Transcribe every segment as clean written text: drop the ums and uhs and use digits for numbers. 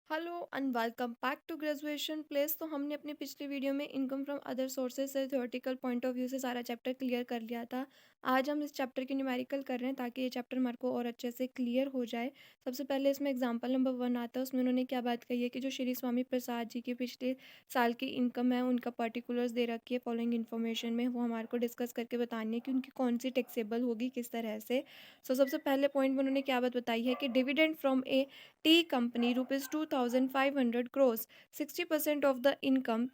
Hello and welcome back to graduation place. तो हमने अपनी पिछली वीडियो में इनकम फ्रॉम अदर सोर्सेज से थ्योरेटिकल पॉइंट ऑफ व्यू से सारा चैप्टर क्लियर कर लिया था। आज हम इस चैप्टर की न्यूमेरिकल कर रहे हैं ताकि ये चैप्टर हमारे को और अच्छे से क्लियर हो जाए। सबसे पहले इसमें एग्जांपल नंबर 1 आता है, उसमें उन्होंने क्या बात कही है कि जो श्री स्वामी प्रसाद जी की पिछले साल की इनकम है उनका पर्टिकुलर्स दे रखी है फॉलोइंग इन्फॉर्मेशन में, वो हमारे को डिस्कस करके बतानी है कि उनकी कौन सी टैक्सेबल होगी किस तरह से। सबसे पहले पॉइंट में उन्होंने क्या बात बताई है कि dividend from A tea company rupees 2500 crores, 60% of the income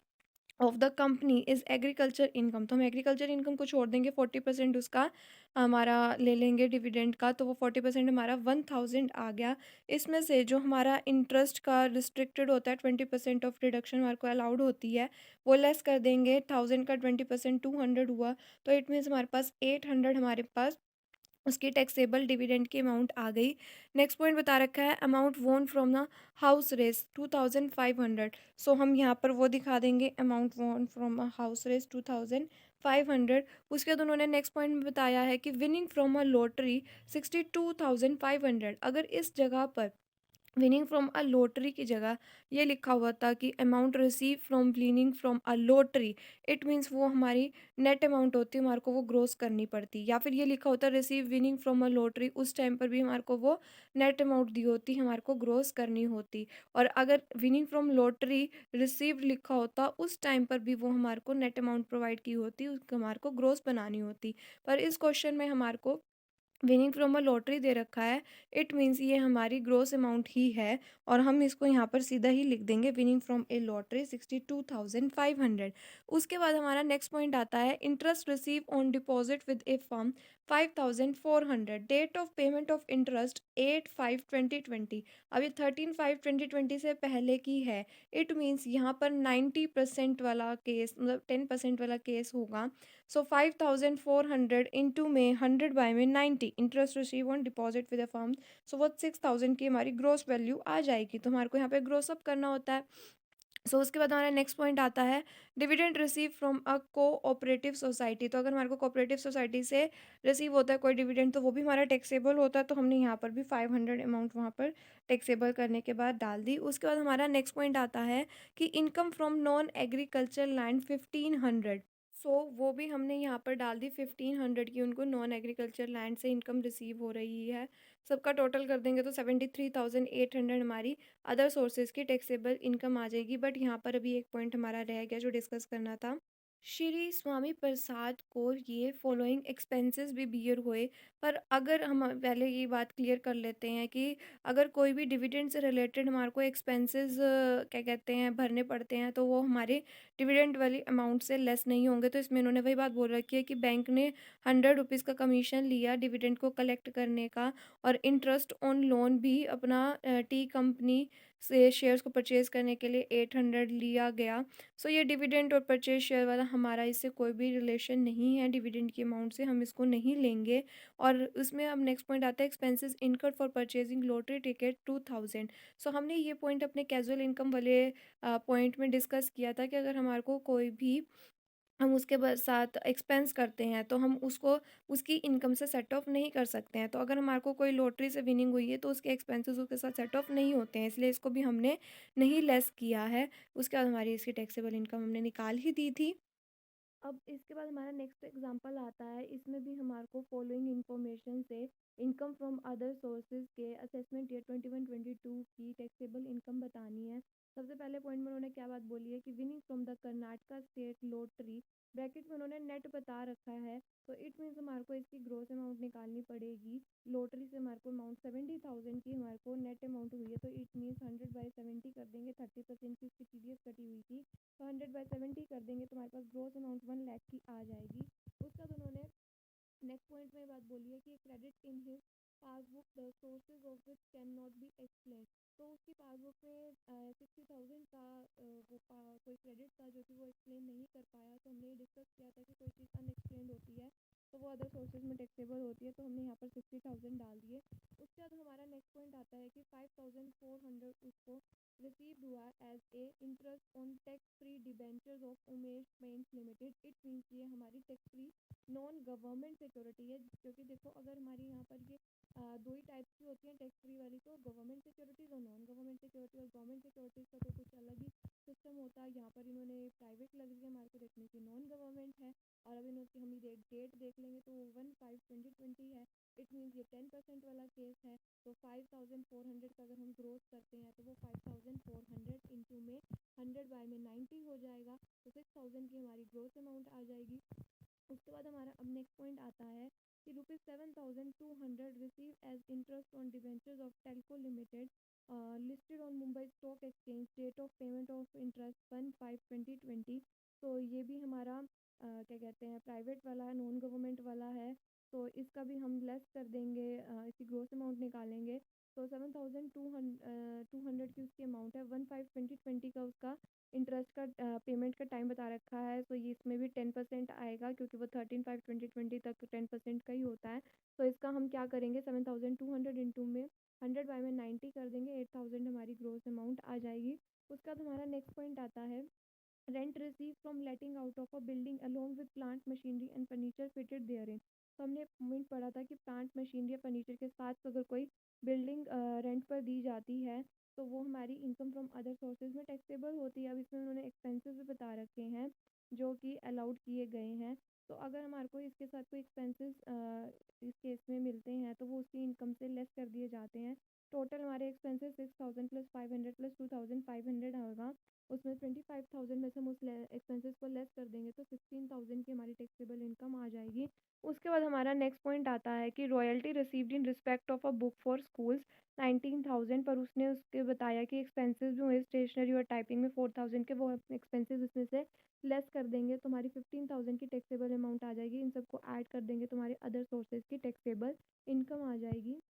of the company is agriculture income. तो हम एग्रीकल्चर इनकम को छोड़ देंगे, 40% उसका हमारा ले लेंगे डिविडेंड का, तो वो 40% हमारा 1000 आ गया। इसमें से जो हमारा इंटरेस्ट का रिस्ट्रिक्टेड होता है 20% ऑफ डिडक्शन हमारे को अलाउड होती है, वो लेस कर देंगे। 1000 का 20% 200 हुआ, तो इट मीन्स हमारे पास 800 हमारे पास उसकी टैक्सेबल डिविडेंड की अमाउंट आ गई। नेक्स्ट पॉइंट बता रखा है अमाउंट वोन फ्रॉम द हाउस रेस 2500। सो हम यहाँ पर वो दिखा देंगे अमाउंट वोन फ्रॉम अ हाउस रेस 2500। उसके बाद उन्होंने नेक्स्ट पॉइंट में बताया है कि विनिंग फ्रॉम अ लॉटरी 62500। अगर इस जगह पर विनिंग फ्रॉम अ लॉटरी की जगह ये लिखा हुआ था कि amount receive from winning from a lottery, it means वो हमारी नेट अमाउंट होती है, हमारे को वो ग्रोस करनी पड़ती। या फिर ये लिखा होता receive winning from a lottery, उस टाइम पर भी हमारे को वो नेट अमाउंट दी होती, हमारे को ग्रोस करनी होती। और अगर विनिंग फ्रॉम लॉटरी रिसीव लिखा होता उस टाइम पर भी वो हमारे को नेट अमाउंट प्रोवाइड की होती, उसको हमारे को ग्रोस बनानी होती। पर इस क्वेश्चन में हमारे को विनिंग फ्रॉम अ लॉटरी दे रखा है, इट मीन्स ये हमारी ग्रोस अमाउंट ही है, और हम इसको यहाँ पर सीधा ही लिख देंगे विनिंग फ्रॉम ए लॉटरी 62500। उसके बाद हमारा नेक्स्ट पॉइंट आता है interest receive on deposit with a firm 5400, date of payment of interest 8/5/2020। अब ये 13/5/2020 से पहले की है, इट मीन्स यहाँ पर 90% वाला केस, मतलब 10% वाला केस होगा। सो 5400 इंटू में 100 बाय में 90 interest receive on deposit with a firm. So वो 6000 की हमारी ग्रोस वैल्यू आ जाएगी, तो हमारे को यहाँ पे ग्रोस अप करना होता है। उसके बाद हमारा नेक्स्ट पॉइंट आता है dividend receive from a cooperative society. तो अगर हमारे को कोऑपरेटिव सोसाइटी से रिसीव होता है कोई डिविडेंड तो वो भी हमारा टैक्सेबल होता है, तो हमने यहाँ पर भी 500 अमाउंट वहाँ पर टैक्सेबल करने के बाद डाल दी। उसके बाद हमारा नेक्स्ट पॉइंट आता है कि income from non agriculture land 1500। वो भी हमने यहाँ पर डाल दी 1500 की, उनको नॉन एग्रीकल्चर लैंड से इनकम रिसीव हो रही है। सबका टोटल कर देंगे तो 73,800 हमारी अदर सोर्सेज की टैक्सेबल इनकम आ जाएगी। बट यहाँ पर अभी एक पॉइंट हमारा रह गया जो डिस्कस करना था। श्री स्वामी प्रसाद को ये फॉलोइंग एक्सपेंसेस भी बियर हुए। पर अगर हम पहले ये बात क्लियर कर लेते हैं कि अगर कोई भी डिविडेंड से रिलेटेड हमारे को एक्सपेंसेस क्या कहते हैं भरने पड़ते हैं, तो वो हमारे डिविडेंड वाली अमाउंट से लेस नहीं होंगे। तो इसमें उन्होंने वही बात बोल रखी है कि बैंक ने 100 रुपीज़ का कमीशन लिया डिविडेंड को कलेक्ट करने का, और इंटरेस्ट ऑन लोन भी अपना टी कंपनी से शेयर्स को परचेज़ करने के लिए 800 लिया गया। ये डिविडेंड और परचेज शेयर वाला हमारा इससे कोई भी रिलेशन नहीं है, डिविडेंड की अमाउंट से हम इसको नहीं लेंगे। और उसमें अब नेक्स्ट पॉइंट आता है expenses incurred for purchasing lottery ticket 2000। हमने ये पॉइंट अपने कैजुअल इनकम वाले पॉइंट में डिस्कस किया था कि अगर हमारे को कोई भी हम उसके साथ एक्सपेंस करते हैं तो हम उसको उसकी इनकम से सेट ऑफ नहीं कर सकते हैं। तो अगर हमारे को कोई लॉटरी से विनिंग हुई है तो उसके एक्सपेंसेस उसके साथ सेट ऑफ नहीं होते हैं, इसलिए इसको भी हमने नहीं लेस किया है। उसके बाद हमारी इसकी टैक्सेबल इनकम हमने निकाल ही दी थी। अब इसके बाद हमारा नेक्स्ट एग्जांपल आता है, इसमें भी हमारे को फॉलोइंग इंफॉर्मेशन से इनकम फ्रॉम अदर सोर्सेज के असेसमेंट ईयर 21-22 की टैक्सेबल इनकम बतानी है। सबसे पहले पॉइंट में उन्होंने क्या बात बोली है कि winning from the Karnataka state lottery, bracket में उन्होंने नेट बता रखा है, तो इट मीन्स हमारे को इसकी ग्रोस अमाउंट निकालनी पड़ेगी। लॉटरी से हमारे को अमाउंट 70,000 की हमारे को नेट अमाउंट हुई है, तो इट मीन्स 100/70 कर देंगे, 30% की उसकी टीडीएस कटी हुई थी, तो 100/70 कर देंगे तो हमारे पास ग्रोस अमाउंट 1 लाख की आ जाएगी। उसका तो उन्होंने नेक्स्ट पॉइंट में बात बोली है कि credit in his passbook the sources of which can not be explain. तो उसकी पासबुक में 60,000 का कोई क्रेडिट था जो कि वो एक्सप्लेन नहीं कर पाया। तो हमने डिस्कस किया था कि कोई चीज़ अनएक्सप्लेन होती है तो वो अदर सोर्सेज में टैक्सेबल होती है, तो हमने यहाँ पर 60,000 डाल दिए। उसके बाद हमारा नेक्स्ट पॉइंट आता है कि 5,400 उसको रिसीव्ड हुआ as a interest on tax free debentures of Umesh paints limited. It means ये हमारी tax free non government security है, क्योंकि देखो अगर हमारी यहाँ पर ये दो ही टाइप्स की होती हैं टैक्स फ्री वाली, तो गवर्नमेंट सिक्योरिटीज़ और नॉन गवर्नमेंट सिक्योरिटी। और गवर्नमेंट सिक्योरिटीज़ का तो कुछ अलग ही सिस्टम होता है। यहाँ पर इन्होंने प्राइवेट लग रही है हमारे को देखने की, नॉन गवर्नमेंट है। और अभी इनकी हम डेट देख लेंगे तो 1/5/2020 है। इट मीन्स ये 10% वाला केस है। तो 5,400 का अगर हम ग्रोथ करते हैं तो वो 5,400 इंटू में 100/90 हो जाएगा। तो 6,000 की हमारी ग्रोथ अमाउंट आ जाएगी। उसके बाद हमारा अब नेक्स्ट पॉइंट आता है कि ₹7,200 receive as interest on debentures of Telco limited listed on Mumbai stock exchange. Date of payment of interest 1/5/2020। तो ये भी हमारा क्या कहते हैं प्राइवेट वाला है, नॉन गवर्नमेंट वाला है। तो इसका भी हम लेस कर देंगे, इसकी ग्रोथ अमाउंट निकालेंगे। तो 7,200 की उसकी अमाउंट है। 1/5/2020 का उसका इंटरेस्ट का पेमेंट का टाइम बता रखा है। तो ये इसमें भी 10% आएगा, क्योंकि वो 13/5/2020 तक 10% का ही होता है। तो इसका हम क्या करेंगे, 7,200 इंटू में 100/90 कर देंगे। 8,000 हमारी ग्रोथ अमाउंट आ जाएगी। उसके बाद हमारा नेक्स्ट पॉइंट आता है rent receive from letting out of a building along with plant machinery and furniture fitted therein. तो हमने पॉइंट पढ़ा था कि प्लांट मशीनरी या फर्नीचर के साथ अगर कोई बिल्डिंग रेंट पर दी जाती है तो वो हमारी इनकम फ्रॉम अदर सोर्सेज में टैक्सेबल होती है। अब इसमें उन्होंने एक्सपेंसेस भी बता रखे हैं जो कि अलाउड किए गए हैं। तो अगर हमारे को इसके साथ कोई एक्सपेंसेस इस केस में मिलते हैं तो वो उसकी इनकम से लेस कर दिए जाते हैं। टोटल हमारे एक्सपेंसेस 6,000 + 500 + 2,500 होगा। उसमें 25,000 में से हम उस एक्सपेंसेस को लेस कर देंगे तो 16,000 की हमारी टैक्सेबल इनकम आ जाएगी। उसके बाद हमारा नेक्स्ट पॉइंट आता है कि royalty received in respect of a book for schools 19,000। पर उसने उसके बताया कि एक्सपेंसेस भी हुए स्टेशनरी और टाइपिंग में 4,000 के, वो एक्सपेंसेस उसमें से लेस कर देंगे तो हमारी 15,000 की टैक्सेबल अमाउंट आ जाएगी। इन सबको ऐड कर देंगे तो हमारे अदर सोर्सेज की टैक्सेबल इनकम आ जाएगी।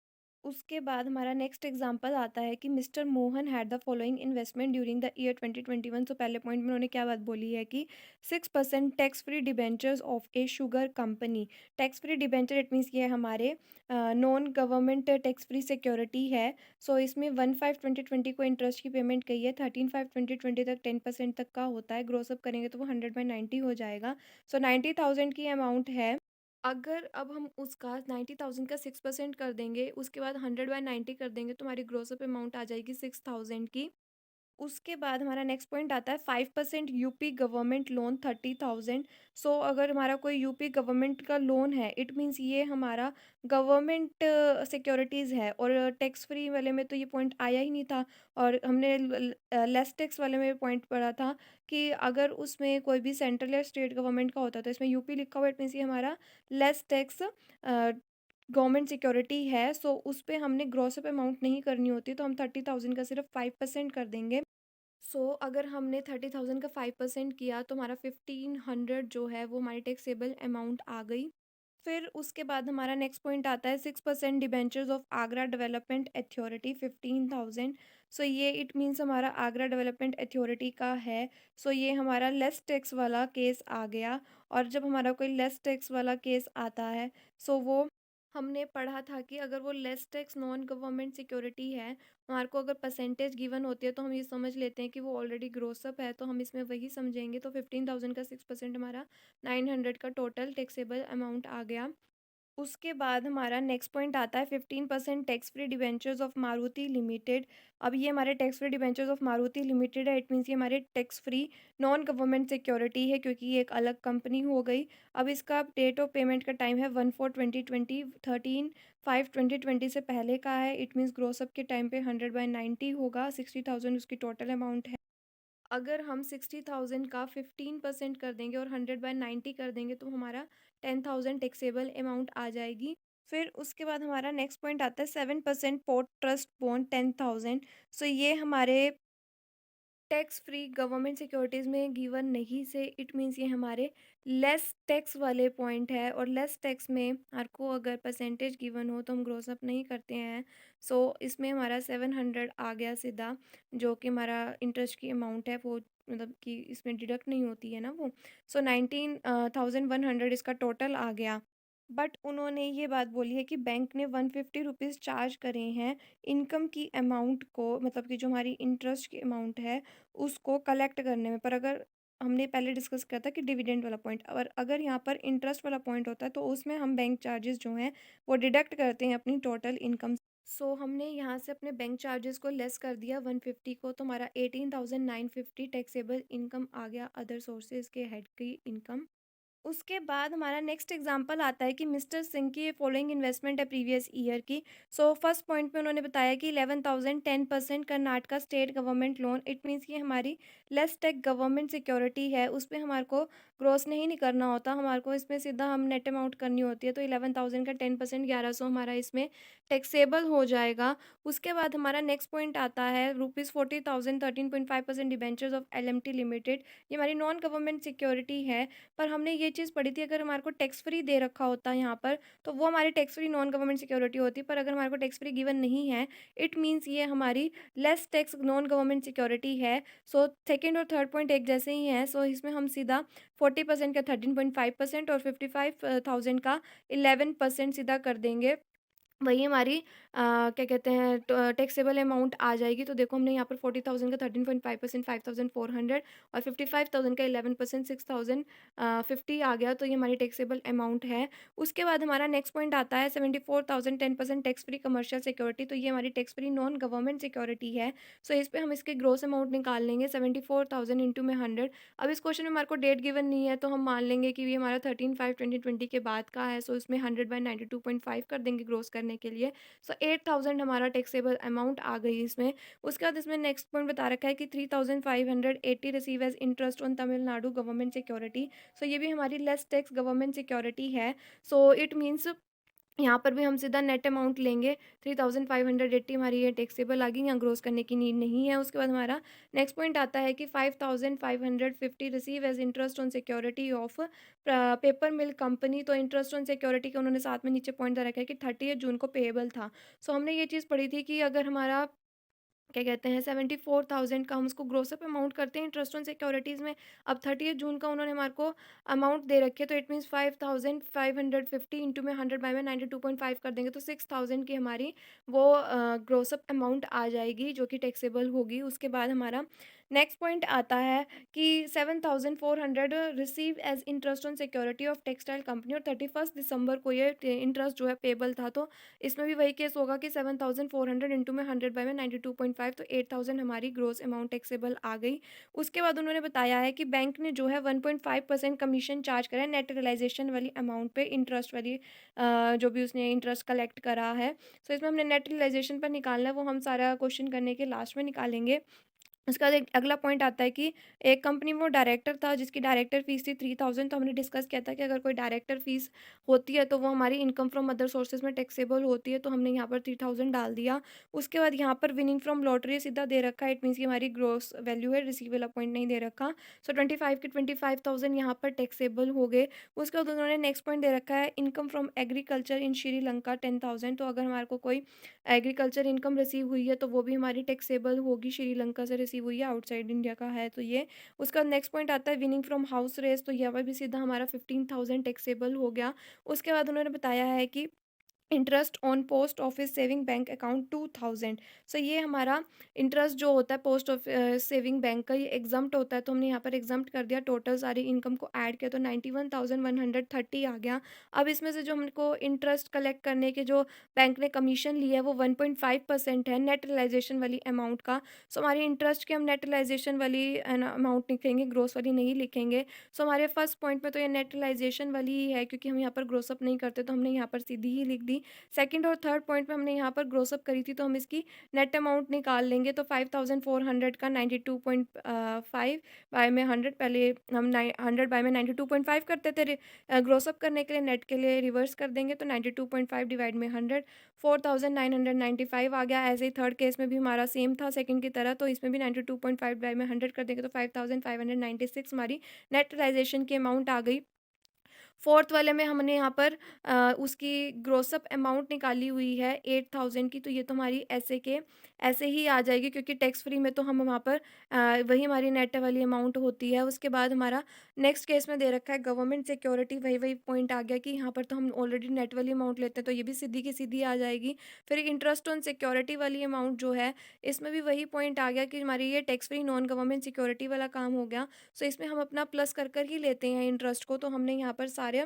उसके बाद हमारा नेक्स्ट एग्जांपल आता है कि mister Mohan had the following investment during the year 2021। तो पहले पॉइंट में उन्होंने क्या बात बोली है कि 6% tax free debentures of A sugar company. Tax free debenture it means ये हमारे non government tax free security है। सो इसमें 1/5/2020 को इंटरेस्ट की पेमेंट गई है। 13/5/2020 तक 10% तक का होता है। ग्रोसअप करेंगे तो वो 100/90 हो जाएगा। सो 90,000 की अमाउंट है। अगर अब हम उसका 90,000 का 6% कर देंगे, उसके बाद 100/90 कर देंगे तो हमारी ग्रॉस अप अमाउंट आ जाएगी 6,000 की। उसके बाद हमारा नेक्स्ट पॉइंट आता है 5% यूपी गवर्नमेंट लोन 30,000। सो अगर हमारा कोई यूपी गवर्नमेंट का लोन है इट मीन्स ये हमारा गवर्नमेंट सिक्योरिटीज़ है। और टैक्स फ्री वाले में तो ये पॉइंट आया ही नहीं था। और हमने लेस टैक्स वाले में पॉइंट पढ़ा था कि अगर उसमें कोई भी सेंट्रल या स्टेट गवर्नमेंट का होता है तो इसमें यूपी लिखा हुआ इट मीन्स ये हमारा लेस टैक्स गवर्नमेंट सिक्योरिटी है। सो उस पे हमने ग्रॉस अप अमाउंट नहीं करनी होती, तो हम 30,000 का सिर्फ 5% कर देंगे। अगर हमने 30,000 का 5% किया तो हमारा 1,500 जो है वो हमारी टैक्सेबल अमाउंट आ गई। फिर उसके बाद हमारा नेक्स्ट पॉइंट आता है 6% debentures of Agra development authority 15,000। ये इट मीन्स हमारा आगरा डेवलपमेंट अथॉरिटी का है। ये हमारा लेस टैक्स वाला केस आ गया। और जब हमारा कोई लेस टैक्स वाला केस आता है वो हमने पढ़ा था कि अगर वो less tax non government security है, हमारे को अगर परसेंटेज गिवन होती है तो हम ये समझ लेते हैं कि वो ऑलरेडी ग्रोसअप है, तो हम इसमें वही समझेंगे। तो 15,000 का 6% हमारा 900 का टोटल टैक्सेबल अमाउंट आ गया। उसके बाद हमारा नेक्स्ट पॉइंट आता है 15% tax free debentures of Maruti limited. अब ये हमारे tax free debentures of Maruti limited है। इट मीन्स ये हमारे tax free non government security है, क्योंकि ये एक अलग कंपनी हो गई। अब इसका डेट ऑफ पेमेंट का टाइम है 1/4/2020। 13/5/2020 से पहले का है। इट मीन्स ग्रोसअप के टाइम पे 100/90 होगा। 60,000 उसकी टोटल अमाउंट है। अगर हम 60,000 का 15% कर देंगे और 100/90 कर देंगे तो हमारा 10,000 टैक्सेबल अमाउंट आ जाएगी। फिर उसके बाद हमारा नेक्स्ट पॉइंट आता है 7% पोर्ट ट्रस्ट बॉन्ड 10,000। ये हमारे टैक्स फ्री गवर्नमेंट सिक्योरिटीज़ में गिवन नहीं से इट मीन्स ये हमारे लेस टैक्स वाले पॉइंट है। और लेस टैक्स में हमारे को अगर परसेंटेज गिवन हो तो हम ग्रोस अप नहीं करते हैं। इसमें हमारा 700 आ गया सीधा, जो कि हमारा इंटरेस्ट की अमाउंट है वो मतलब कि इसमें डिडक्ट नहीं होती है ना वो। 19,100 इसका टोटल आ गया। बट उन्होंने ये बात बोली है कि बैंक ने 150 रुपीज़ चार्ज करे हैं इनकम की अमाउंट को, मतलब कि जो हमारी इंटरेस्ट की अमाउंट है उसको कलेक्ट करने में। पर अगर हमने पहले डिस्कस किया था कि डिविडेंड वाला पॉइंट, और अगर यहाँ पर इंटरेस्ट वाला पॉइंट होता है तो उसमें हम बैंक चार्जेस जो हैं वो डिडक्ट करते हैं अपनी टोटल इनकम। सो हमने यहाँ से अपने बैंक चार्जेस को लेस कर दिया 150 को, तो हमारा 18,950 टैक्सेबल इनकम आ गया अदर सोर्सेज के हेड की इनकम। उसके बाद हमारा नेक्स्ट एग्जांपल आता है कि मिस्टर सिंह की फॉलोइंग इन्वेस्टमेंट है प्रीवियस ईयर की। सो फर्स्ट पॉइंट में उन्होंने बताया कि 11,000 10% Karnataka state government loan. It means कि हमारी लेस टेक गवर्नमेंट सिक्योरिटी है, उस पर हमारे को ग्रॉस नहीं करना होता, हमारे को इसमें सीधा हम नेट अमाउंट करनी होती है। तो 11,000 का 10% 1100 हमारा इसमें टैक्सेबल हो जाएगा। उसके बाद हमारा नेक्स्ट पॉइंट आता है ₹40,000 13.5% डिबेंचर्स ऑफ LMT लिमिटेड। ये हमारी नॉन गवर्नमेंट सिक्योरिटी है, पर हमने ये चीज़ पढ़ी थी अगर हमारे को टैक्स फ्री दे रखा होता है यहाँ पर तो वो हमारी tax free non government security होती। पर अगर हमारे को टैक्स फ्री गिवन नहीं है, इट मीन्स ये हमारी less tax non government security है। सो सेकेंड और थर्ड पॉइंट एक जैसे ही हैं। सो इसमें हम सीधा 40% का 13.5% और 55,000 का 11% सीधा कर देंगे। वही हमारी क्या कहते हैं टैक्सेबल अमाउंट आ जाएगी। तो देखो हमने यहाँ पर 40,000 का 13.5% 5,400 और 55,000 का 11% 6,050 आ गया। तो ये हमारी टैक्सेबल अमाउंट है। उसके बाद हमारा नेक्स्ट पॉइंट आता है 74,000 10% टैक्स फ्री कमर्शियल सिक्योरिटी। तो ये हमारी tax free non government security है। सो इस पे हम इसके ग्रोस अमाउंट निकाल लेंगे 74,000 इंटू में 100। अब इस क्वेश्चन में हमारे को डेट गिवन नहीं है तो हम मान लेंगे कि ये हमारा 13/5/2020 के बाद का है। सो इसमें 100/92.5 कर देंगे ग्रोस करने के लिए। सो 8,000 हमारा टैक्सेबल अमाउंट आ गई इसमें। उसके बाद इसमें नेक्स्ट पॉइंट बता रखा है कि 3,580 receive as interest on Tamil Nadu government security. So ये भी हमारी लेस टैक्स गवर्नमेंट सिक्योरिटी है। सो इट मीन्स यहाँ पर भी हम सीधा नेट अमाउंट लेंगे। 3,580 हमारी ये टैक्सेबल आ गई, यहाँ ग्रोस करने की नीड नहीं है। उसके बाद हमारा नेक्स्ट पॉइंट आता है कि 5,550 receive as interest on security of paper mill company. तो इंटरेस्ट ऑन सिक्योरिटी का उन्होंने साथ में नीचे पॉइंट दे रखा है कि 30 जून को पेएबल था। सो हमने ये चीज़ पढ़ी थी कि अगर हमारा क्या कहते हैं 74,000 का हम उसको ग्रोस अप अमाउंट करते हैं इंटरेस्ट ऑन सिक्योरिटीज़ में। अब 30 जून का उन्होंने हमारे को अमाउंट दे रखी है, तो इट मीन्स 5,550 इंटू में 100 बाय में 92.5 कर देंगे तो 6,000 की हमारी वो ग्रोस अप अमाउंट आ जाएगी जो कि टैक्सेबल होगी। उसके बाद हमारा नेक्स्ट पॉइंट आता है कि 7,400 receive as interest on security of textile company, और 31 दिसंबर को ये इंटरेस्ट जो है पेबल था। तो इसमें भी वही केस होगा कि 7,400 इंटू में 100 बाय में 92.5, तो 8,000 हमारी ग्रोस अमाउंट टैक्सेबल आ गई। उसके बाद उन्होंने बताया है कि बैंक ने जो है 1.5% कमीशन चार्ज करा है नेट रियलाइजेशन वाली अमाउंट पे, इंटरेस्ट वाली जो भी उसने इंटरेस्ट कलेक्ट करा है। सो इसमें हमने नेट रियलाइजेशन पर निकालना है, वो हम सारा क्वेश्चन करने के लास्ट में निकालेंगे। उसके बाद एक अगला पॉइंट आता है कि एक कंपनी में वो डायरेक्टर था जिसकी डायरेक्टर फीस थी 3,000। तो हमने डिस्कस किया था कि अगर कोई डायरेक्टर फीस होती है तो वो हमारी इनकम फ्रॉम अदर सोर्सेज में टैक्सेबल होती है। तो हमने यहाँ पर 3,000 डाल दिया। उसके बाद यहाँ पर विनिंग फ्रॉम लॉटरी सीधा दे रखा है, इट मीन्स की हमारी ग्रोस वैल्यू है, रिसीवेबल पॉइंट नहीं दे रखा। सो 25 के 25,000 यहाँ पर टैक्सेबल हो गए। उसके बाद उन्होंने नेक्स्ट पॉइंट दे रखा है income from agriculture in Sri Lanka 10,000। तो अगर हमारे को कोई एग्रीकल्चर इनकम रिसीव हुई है तो वो भी हमारी टैक्सेबल होगी, श्रीलंका से रिसीव हुई है, आउटसाइड इंडिया का है तो ये। उसका नेक्स्ट पॉइंट आता है विनिंग फ्रॉम हाउस रेस। तो यहाँ पर भी सीधा हमारा 15,000 टैक्सेबल हो गया। उसके बाद उन्होंने बताया है कि interest on post office saving bank account 2,000। सो ये हमारा इंटरेस्ट जो होता है पोस्ट ऑफ सेविंग बैंक का ये एग्जम्प्ट होता है। तो हमने यहाँ पर एग्जम्प्ट कर दिया, टोटल सारी इनकम को ऐड किया तो 91,130 आ गया। अब इसमें से जो हमको इंटरेस्ट कलेक्ट करने के जो बैंक ने कमीशन लिया है वो 1.5% है नेट रियलाइजेशन वाली अमाउंट का। सो हमारी इंटरेस्ट की हम नेट रियलाइजेशन वाली अमाउंट लिखेंगे, ग्रोस वाली नहीं लिखेंगे। सो हमारे फर्स्ट पॉइंट में तो ये नेट रियलाइजेशन वाली ही है क्योंकि हम यहाँ पर ग्रोस अप नहीं करते तो हमने यहाँ पर सीधी ही लिख दी। सेकंड और थर्ड पॉइंट पे हमने यहाँ पर ग्रोस अप करी थी तो हम इसकी नेट अमाउंट निकाल लेंगे। तो 5,400 का 92.5 बाय में 100, पहले हम 100 बाय में 92.5 करते थे ग्रोस अप करने के लिए, नेट के लिए रिवर्स कर देंगे तो 92.5 डिवाइड में 100, 4,995 आ गया। ऐसे ही थर्ड केस में भी हमारा सेम था सेकंड की तरह, तो इसमें भी 92.5 बाय में 100 कर देंगे तो 5,596 हमारी नेट रियलाइजेशन की अमाउंट आ गई। फोर्थ वाले में हमने यहाँ पर उसकी ग्रोस अप अमाउंट निकाली हुई है 8,000 की। तो ये तो हमारी ऐसे के ऐसे ही आ जाएगी, क्योंकि टैक्स फ्री में तो हम वहाँ पर वही हमारी नेट वाली अमाउंट होती है। उसके बाद हमारा नेक्स्ट केस में दे रखा है गवर्नमेंट सिक्योरिटी, वही वही पॉइंट आ गया कि यहाँ पर तो हम ऑलरेडी नेट वाली अमाउंट लेते हैं, तो ये भी सीधी की सीधी आ जाएगी। फिर इंटरेस्ट ऑन सिक्योरिटी वाली अमाउंट जो है, इसमें भी वही पॉइंट आ गया कि हमारी ये tax free non government security वाला काम हो गया। सो इसमें हम अपना प्लस कर ही लेते हैं इंटरेस्ट को, तो हमने यहाँ पर सारे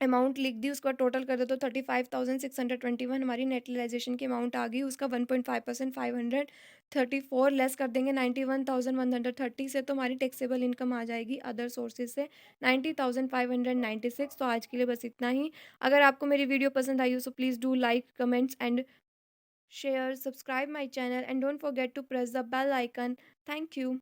अमाउंट लिख दी, उसका टोटल कर दो तो 35,621 हमारी नेट रियलाइजेशन की अमाउंट आ गई। उसका 1.5% 534 लेस कर देंगे 91,130 से, तो हमारी टैक्सेबल इनकम आ जाएगी अदर सोर्सेज से 90,596। तो आज के लिए बस इतना ही। अगर आपको मेरी वीडियो पसंद आई हो, so please do like, comments and share, subscribe my channel and don't forget to press the bell icon. Thank you.